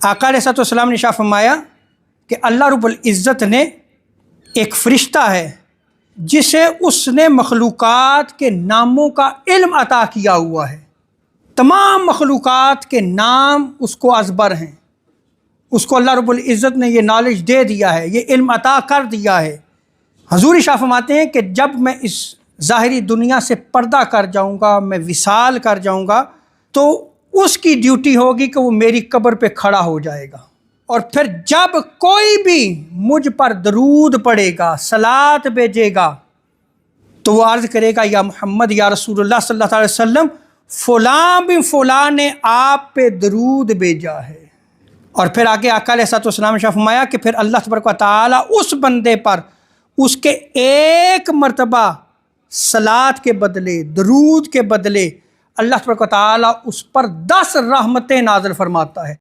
आका अलैहिस्सलाम ने इरशाद फरमाया कि अल्लाह रब्बुल इज़्ज़त ने एक फ़रिश्ता है जिसे उसने मखलूक़ात के नामों का इल्म अता किया हुआ है। तमाम मखलूक़ात के नाम उसको अज़बर हैं, उसको अल्लाह रब्बुल इज़्ज़त ने ये नॉलेज दे दिया है, ये इल्म अता कर दिया है। हजूर इरशाद फरमाते हैं कि जब मैं इस ज़ाहिरी दुनिया से पर्दा कर जाऊँगा, मैं विसाल कर जाऊँगा, तो उसकी ड्यूटी होगी कि वो मेरी कब्र पे खड़ा हो जाएगा और फिर जब कोई भी मुझ पर दरूद पड़ेगा, सलात भेजेगा, तो वो अर्ज़ करेगा या मोहम्मद या रसूलुल्लाह सल्लल्लाहु अलैहि वसल्लम, फ़लाँ बिन फ़लाँ ने आप पे दरूद भेजा है। और फिर आगे आका अलैहिस्सलाम ने फरमाया कि फिर अल्लाह तबारक व तआला उस बंदे पर उसके एक मरतबा सलात के बदले, दरूद के बदले अल्लाह तबारक व तआला उस पर 10 रहमतें नाज़िल फरमाता है।